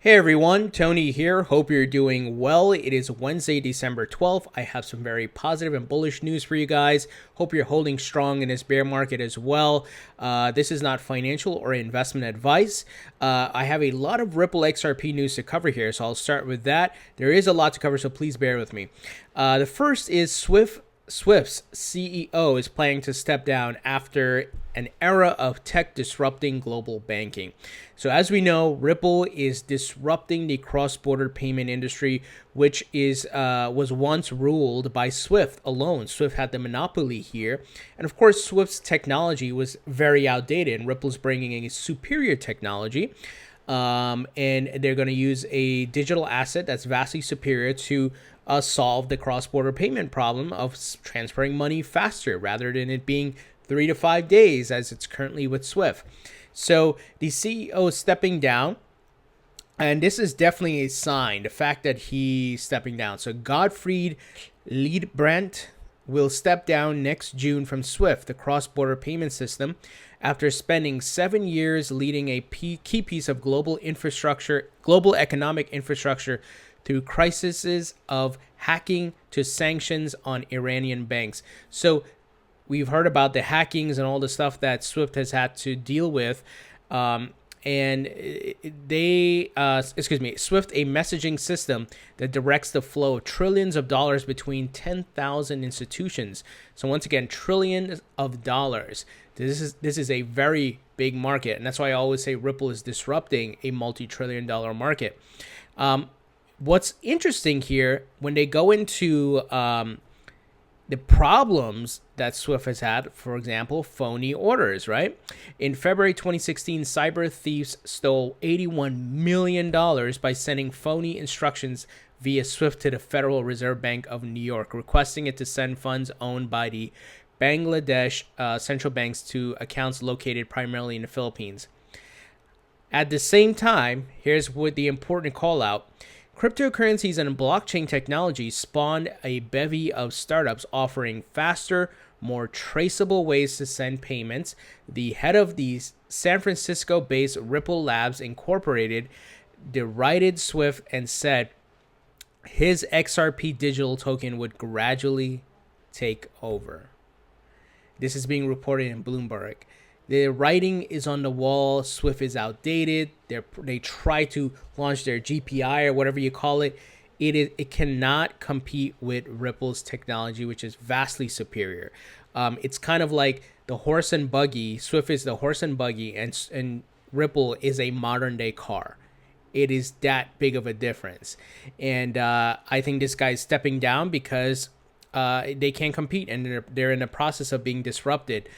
Hey everyone, Tony here. Hope you're doing well. It is Wednesday, December 12th. I have some very positive and bullish news for you guys. Hope you're holding strong in this bear market as well. This is not financial or investment advice. I have a lot of Ripple XRP news to cover here, so I'll start with that. There is a lot to cover, so please bear with me. The first is Swift's CEO is planning to step down after an era of tech disrupting global banking. So as we know, Ripple is disrupting the cross-border payment industry, which was once ruled by Swift alone. Swift had the monopoly here. And of course, Swift's technology was very outdated, and Ripple's bringing a superior technology. And they're going to use a digital asset that's vastly superior to solve the cross-border payment problem of transferring money faster rather than it being 3 to 5 days as it's currently with Swift. So the CEO is stepping down, and this is definitely a sign, the fact that he's stepping down. So Gottfried Leibrandt will step down next June from Swift, the cross-border payment system, after spending 7 years leading a key piece of global economic infrastructure through crises of hacking to sanctions on Iranian banks. So we've heard about the hackings and all the stuff that Swift has had to deal with. Swift, a messaging system that directs the flow of trillions of dollars between 10,000 institutions. So once again, trillions of dollars. This is a very big market, and that's why I always say Ripple is disrupting a multi-trillion-dollar market. What's interesting here, when they go into the problems that Swift has had, for example, phony orders, right? In February 2016, cyber thieves stole $81 million by sending phony instructions via Swift to the Federal Reserve Bank of New York, requesting it to send funds owned by the Bangladesh central banks to accounts located primarily in the Philippines. At the same time, here's what the important call out. Cryptocurrencies and blockchain technology spawned a bevy of startups offering faster, more traceable ways to send payments. The head of the San Francisco-based Ripple Labs Incorporated derided Swift and said his XRP digital token would gradually take over. This is being reported in Bloomberg. The writing is on the wall. Swift is outdated. They try to launch their GPI or whatever you call it. It cannot compete with Ripple's technology, which is vastly superior. It's kind of like the horse and buggy. Swift is the horse and buggy, and Ripple is a modern day car. It is that big of a difference. And I think this guy's stepping down because they can't compete, and they're in the process of being disrupted.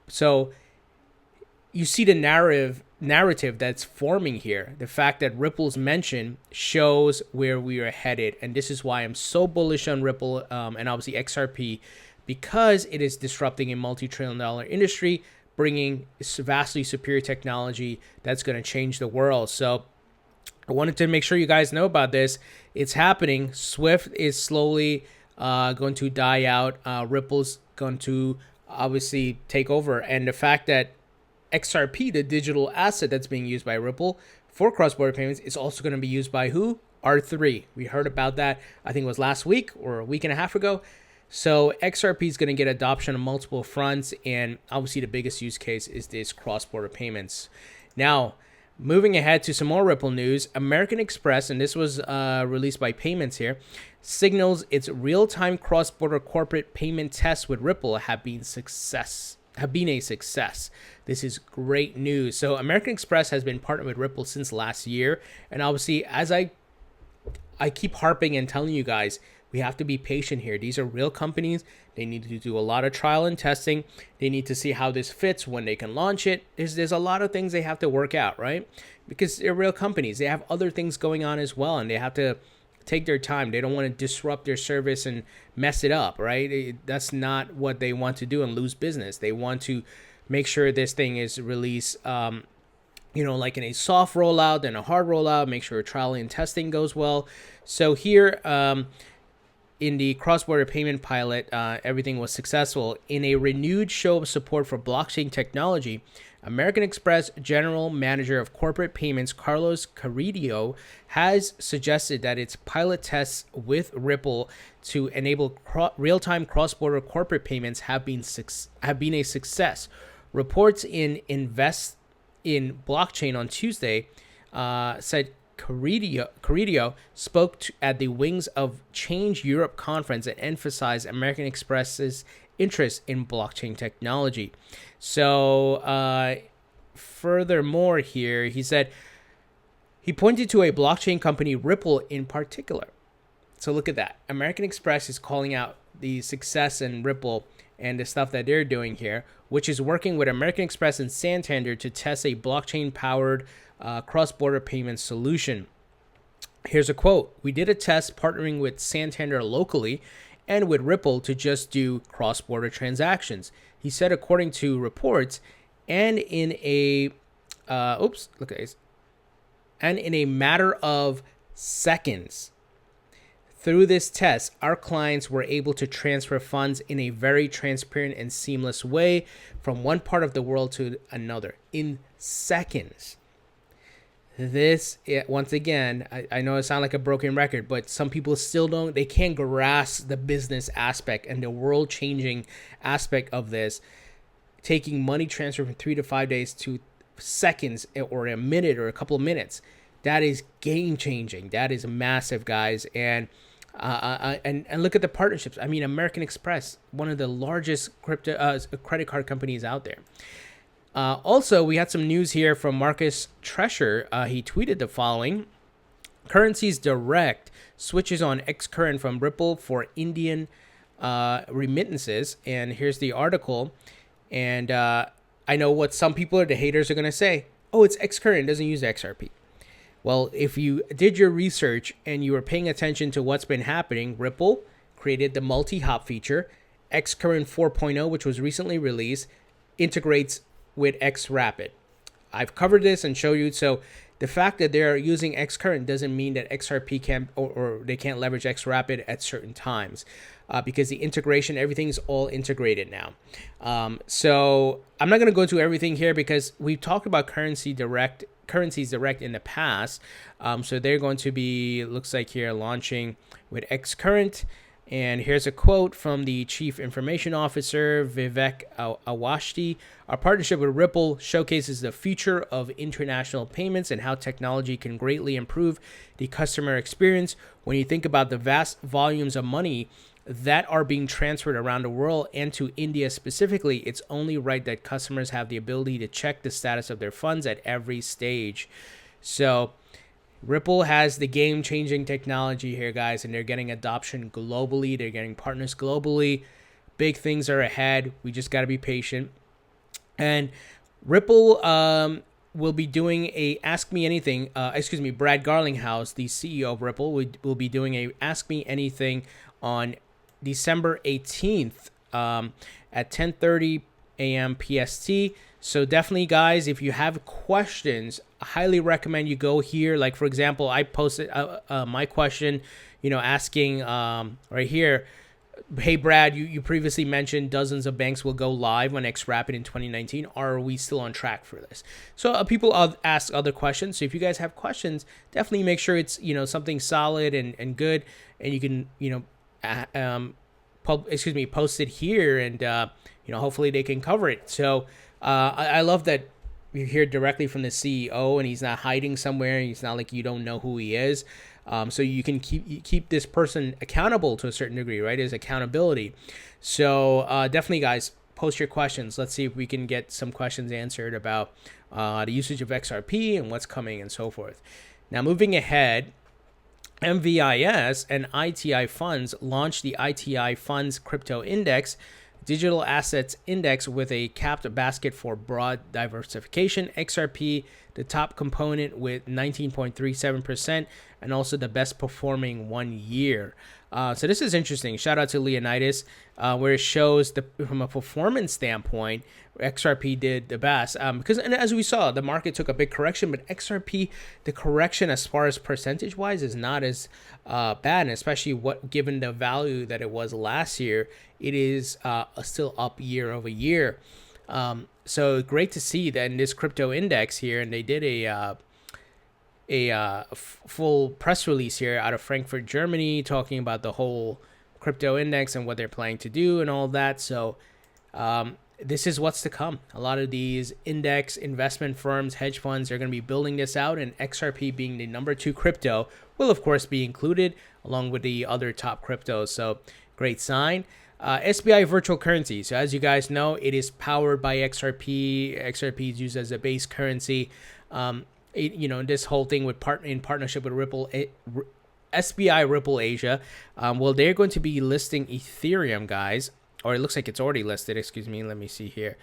So you see the narrative that's forming here. The fact that Ripple's mention shows where we are headed. And this is why I'm so bullish on Ripple and obviously XRP, because it is disrupting a multi-trillion-dollar industry, bringing vastly superior technology that's going to change the world. So I wanted to make sure you guys know about this. It's happening. Swift is slowly going to die out. Ripple's going to obviously take over. And the fact that XRP, the digital asset that's being used by Ripple for cross-border payments, is also going to be used by who? R3. We heard about that, I think it was last week or a week and a half ago. So XRP is going to get adoption on multiple fronts, and obviously the biggest use case is this cross-border payments. Now, moving ahead to some more Ripple news, AmericanExpress, and this was released by Payments here, signals its real-time cross-border corporate payment tests with Ripple have been a success. This is great news. So AmericanExpress has been partnered with Ripple since last year. And obviously, as I keep harping and telling you guys, we have to be patient here. These are real companies. They need to do a lot of trial and testing. They need to see how this fits, when they can launch it. There's a lot of things they have to work out, right? Because they're real companies. They have other things going on as well, and they have to take their time. They don't want to disrupt their service and mess it up, right? That's not what they want to do and lose business. They want to make sure this thing is released, like in a soft rollout and a hard rollout, make sure trial and testing goes well. So here, in the cross-border payment pilot, everything was successful. In a renewed show of support for blockchain technology, American Express General Manager of Corporate Payments Carlos Carrillo has suggested that its pilot tests with Ripple to enable real-time cross-border corporate payments have been a success. Reports in Invest in Blockchain on Tuesday said Carrillo spoke at the Wings of Change Europe conference and emphasized American Express's interest in blockchain technology. So, furthermore, here he said he pointed to a blockchain company, Ripple, in particular. So look at that. American Express is calling out the success in Ripple and the stuff that they're doing here, which is working with American Express and Santander to test a blockchain-powered cross-border payment solution. Here's a quote. "We did a test partnering with Santander locally and with Ripple to just do cross-border transactions," he said, according to reports, and in a matter of seconds. Through this test, our clients were able to transfer funds in a very transparent and seamless way from one part of the world to another in seconds. This, once again, I know it sounds like a broken record, but some people still they can't grasp the business aspect and the world-changing aspect of this. Taking money transfer from 3 to 5 days to seconds or a minute or a couple of minutes. That is game-changing. That is massive, guys. And look at the partnerships. I mean, American Express, one of the largest credit card companies out there. Also, we had some news here from Marcus Trescher. He tweeted the following. Currencies Direct switches on xCurrent from Ripple for Indian remittances. And here's the article. And I know what some people the haters are going to say. Oh, it's xCurrent. It doesn't use XRP. Well, if you did your research and you were paying attention to what's been happening, Ripple created the multi-hop feature. xCurrent 4.0, which was recently released, integrates with xRapid. I've covered this and showed you. So the fact that they're using xCurrent doesn't mean that XRP can't or they can't leverage xRapid at certain times, because the integration, everything's all integrated now. So I'm not going to go through everything here because we've talked about Currencies Direct in the past. So they're going to be, looks like here, launching with xCurrent. And here's a quote from the Chief Information Officer, Vivek Awashti. "Our partnership with Ripple showcases the future of international payments and how technology can greatly improve the customer experience. When you think about the vast volumes of money that are being transferred around the world and to India specifically, it's only right that customers have the ability to check the status of their funds at every stage." So Ripple has the game-changing technology here, guys, and they're getting adoption globally. They're getting partners globally. Big things are ahead. We just got to be patient. And Ripple will be doing a Ask Me Anything. Brad Garlinghouse, the CEO of Ripple, will be doing a Ask Me Anything on December 18th at 10:30 a.m. PST. So definitely, guys, if you have questions, I highly recommend you go here. Like, for example, I posted my question, asking right here, "Hey, Brad, you previously mentioned dozens of banks will go live on xRapid in 2019. Are we still on track for this?" So people ask other questions. So if you guys have questions, definitely make sure it's, something solid and good. And you can, post it here and, hopefully they can cover it. So I love that you hear directly from the CEO and he's not hiding somewhere. He's not like you don't know who he is. So you can keep this person accountable to a certain degree, right? There's accountability. So definitely, guys, post your questions. Let's see if we can get some questions answered about the usage of XRP and what's coming and so forth. Now, moving ahead, MVIS and ITI Funds launched the ITI Funds Crypto Index, digital assets index with a capped basket for broad diversification. XRP, the top component with 19.37%, and also the best performing 1 year. So this is interesting. Shout out to Leonidas, where it shows from a performance standpoint, XRP did the best. Because and as we saw, the market took a big correction, but XRP, the correction as far as percentage wise is not as bad, and especially given the value that it was last year, it is still up year over year. So great to see that in this crypto index here, and they did a full press release here out of Frankfurt, Germany, talking about the whole crypto index and what they're planning to do and all that. So this is what's to come. A lot of these index investment firms, hedge funds, are going to be building this out, and XRP being the #2 crypto will of course be included along with the other top cryptos. So great sign. SBI Virtual Currencies. So as you guys know, it is powered by XRP. XRP is used as a base currency. This whole thing in partnership with Ripple, SBI Ripple Asia. Well, they're going to be listing Ethereum, guys, or it looks like it's already listed. Excuse me. Let me see here.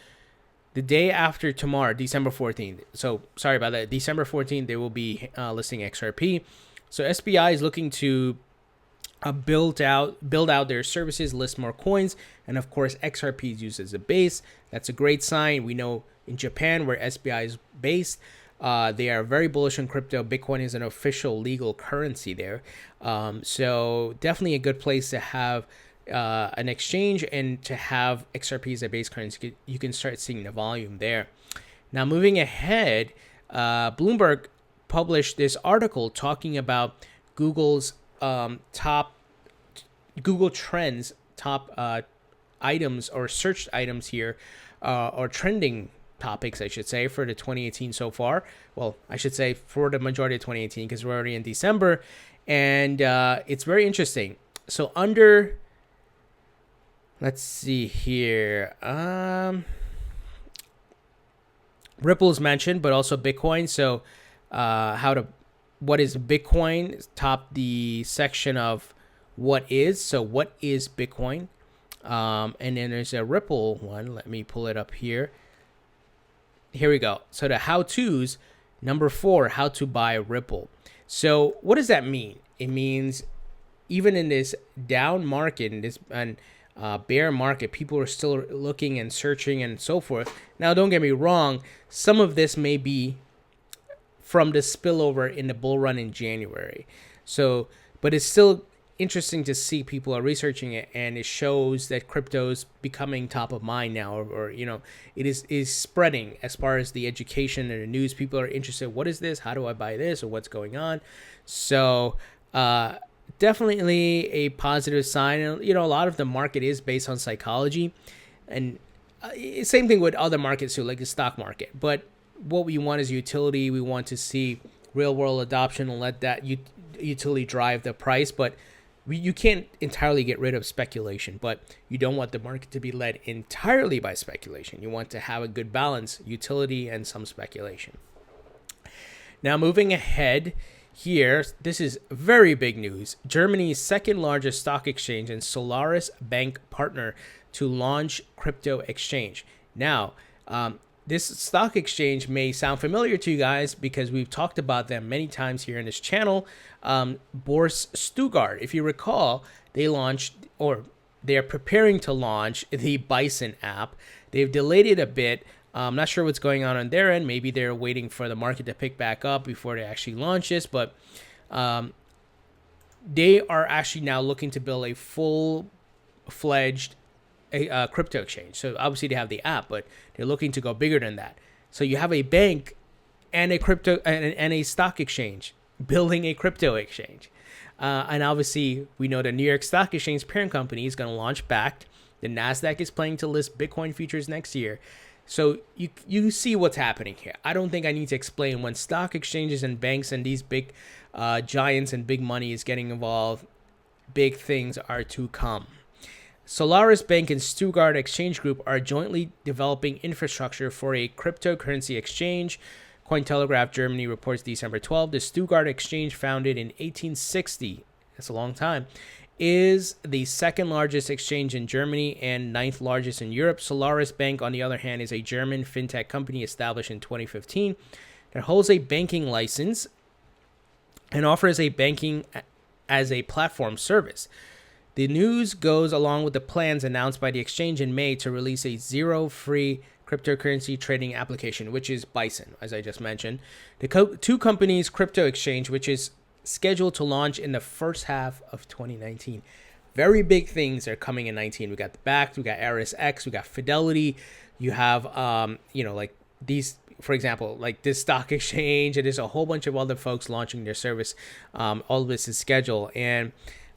The day after tomorrow, December 14th. So sorry about that. December 14th, they will be listing XRP. So SBI is looking to build out their services, list more coins, and of course XRP is used as a base. That's a great sign. We know in Japan, where SBI is based, they are very bullish on crypto. Bitcoin is an official legal currency there. So definitely a good place to have an exchange and to have XRP as a base currency. You can start seeing the volume there. Now moving ahead, Bloomberg published this article talking about Google's Google Trends top items or searched items here, or trending topics, I should say, for the 2018 so far. Well, I should say for the majority of 2018, because we're already in December, and it's very interesting. So let's see here, Ripple's mentioned, but also Bitcoin. So what is Bitcoin? Top the section of what is. So what is Bitcoin? And then there's a Ripple one. Let me pull it up here. Here we go. So the how-tos, number 4, how to buy Ripple. So what does that mean? It means even in this down market, in this bear market, people are still looking and searching and so forth. Now, don't get me wrong. Some of this may be from the spillover in the bull run in January. So, but it's still interesting to see people are researching it, and it shows that crypto is becoming top of mind now, or it is spreading as far as the education and the news. People are interested. What is this? How do I buy this? Or what's going on? So, definitely a positive sign. A lot of the market is based on psychology, and same thing with other markets too, like the stock market. But what we want is utility. We want to see real world adoption and let that utility drive the price. But you can't entirely get rid of speculation, but you don't want the market to be led entirely by speculation. You want to have a good balance, utility and some speculation. Now, moving ahead here, this is very big news. Germany's second largest stock exchange and SolarisBank partner to launch crypto exchange. Now, this stock exchange may sound familiar to you guys because we've talked about them many times here in this channel. Börse Stuttgart, if you recall, they launched, or they're preparing to launch, the Bison app. They've delayed it a bit. I'm not sure what's going on their end. Maybe they're waiting for the market to pick back up before they actually launch this. But they are actually now looking to build a full-fledged crypto exchange. So obviously they have the app, but they're looking to go bigger than that. So you have a bank and a crypto and a stock exchange building a crypto exchange. And obviously we know the New York Stock Exchange parent company is going to launch Bakkt. The NASDAQ is planning to list Bitcoin futures next year. So you see what's happening here. I don't think I need to explain when stock exchanges and banks and these big giants and big money is getting involved, big things are to come. SolarisBank and Stuttgart Exchange Group are jointly developing infrastructure for a cryptocurrency exchange. Cointelegraph Germany reports December 12. The Stuttgart Exchange, founded in 1860, that's a long time, is the second largest exchange in Germany and 9th largest in Europe. SolarisBank, on the other hand, is a German fintech company established in 2015 that holds a banking license and offers a banking as a platform service. The news goes along with the plans announced by the exchange in May to release a zero-free cryptocurrency trading application, which is Bison, as I just mentioned. The two companies' crypto exchange, which is scheduled to launch in the first half of 2019. Very big things are coming in 19. We got the Bakkt, we got RSX, we got Fidelity. You have, like these, for example, like this stock exchange, and there's a whole bunch of other folks launching their service. All of this is scheduled, and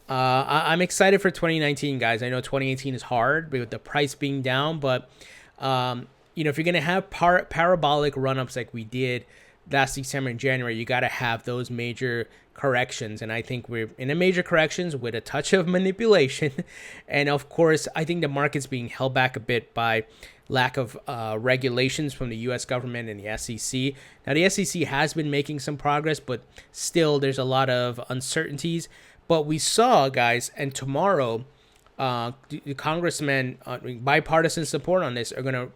I'm excited for 2019, guys. I know 2018 is hard with the price being down, but if you're gonna have parabolic run-ups like we did last December and January, you got to have those major corrections. And I think we're in a major corrections with a touch of manipulation. And of course, I think the market's being held back a bit by lack of regulations from the U.S. government and the SEC. Now, the SEC has been making some progress, but still there's a lot of uncertainties. But we saw, guys, and tomorrow, the congressmen, bipartisan support on this are going to,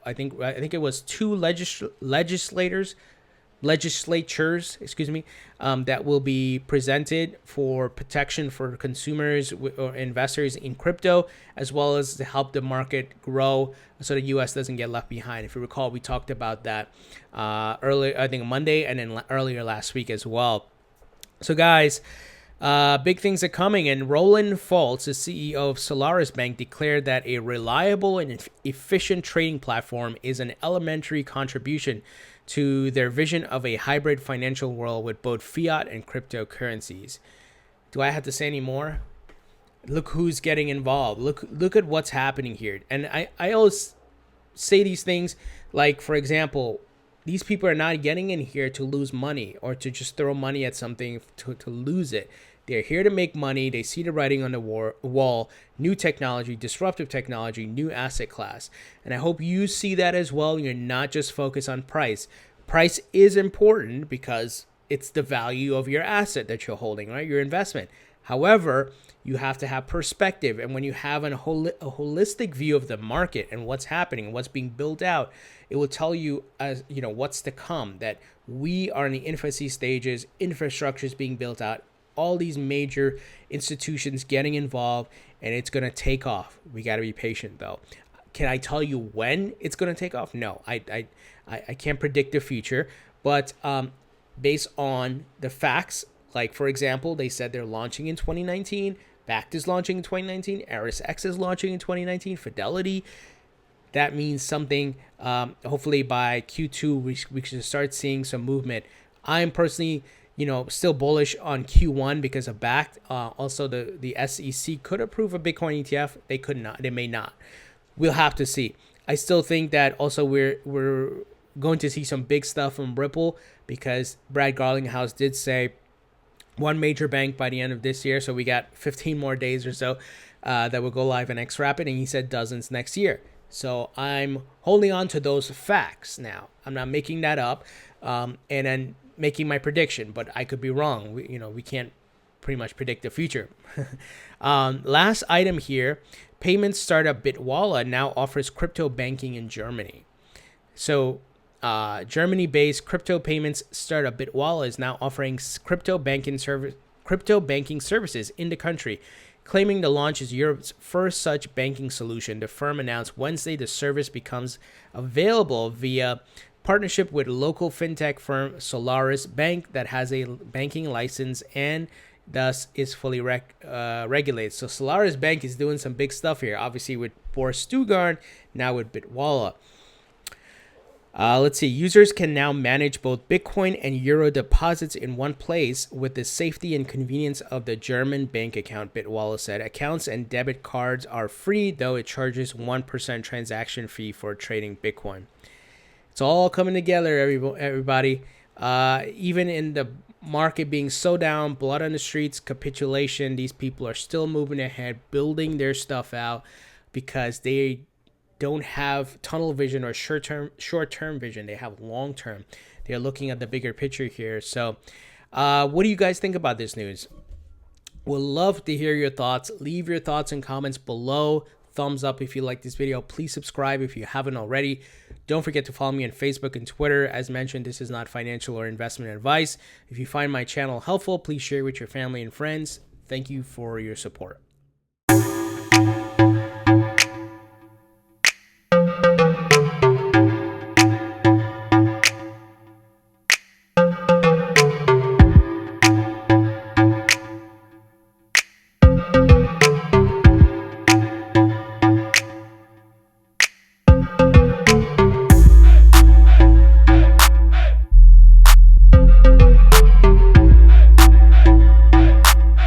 I think it was two legislatures, that will be presented for protection for consumers or investors in crypto, as well as to help the market grow so the U.S. doesn't get left behind. If you recall, we talked about that earlier, I think Monday, and then earlier last week as well. So, guys, big things are coming, and Roland Foltz, the CEO of SolarisBank, declared that a reliable and efficient trading platform is an elementary contribution to their vision of a hybrid financial world with both fiat and cryptocurrencies. Do I have to say any more? Look who's getting involved. Look at what's happening here. And I always say these things, like, for example, these people are not getting in here to lose money or to just throw money at something to lose it. They're here to make money. They see the writing on the wall, new technology, disruptive technology, new asset class. And I hope you see that as well. You're not just focused on price. Price is important because it's the value of your asset that you're holding, right? Your investment. However, you have to have perspective. And when you have a holistic view of the market and what's happening, what's being built out, it will tell you, what's to come, that we are in the infancy stages, infrastructure is being built out, all these major institutions getting involved, and it's going to take off. We got to be patient, though. Can I tell you when it's going to take off? No, I can't predict the future, but based on the facts, like, for example, they said they're launching in 2019, Bakkt is launching in 2019, RSX is launching in 2019, Fidelity. That means something. Hopefully by Q2, we should start seeing some movement. I'm personally, still bullish on Q1 because of Bakkt. Also, the SEC could approve a Bitcoin ETF. They could not. They may not. We'll have to see. I still think that also we're going to see some big stuff from Ripple because Brad Garlinghouse did say one major bank by the end of this year. So we got 15 more days or so that will go live in XRP, and he said dozens next year. So I'm holding on to those facts now. I'm not making that up, and then making my prediction, but I could be wrong. We can't pretty much predict the future. Last item here, payment startup Bitwala now offers crypto banking in Germany. So Germany-based crypto payments startup Bitwala is now offering crypto banking services in the country. Claiming the launch is Europe's first such banking solution, the firm announced Wednesday the service becomes available via partnership with local fintech firm SolarisBank that has a banking license and thus is fully regulated. So SolarisBank is doing some big stuff here, obviously with Boris Stuttgart, now with Bitwala. Let's see. Users can now manage both Bitcoin and Euro deposits in one place with the safety and convenience of the German bank account, Bitwala said. Accounts and debit cards are free, though it charges 1% transaction fee for trading Bitcoin. It's all coming together, everybody. Even in the market being so down, blood on the streets, capitulation, these people are still moving ahead, building their stuff out because they don't have tunnel vision or short-term vision. They have long-term. They're looking at the bigger picture here. So what do you guys think about this news? We'll love to hear your thoughts. Leave your thoughts and comments below. Thumbs up if you like this video. Please subscribe if you haven't already. Don't forget to follow me on Facebook and Twitter. As mentioned, this is not financial or investment advice. If you find my channel helpful, please share with your family and friends. Thank you for your support.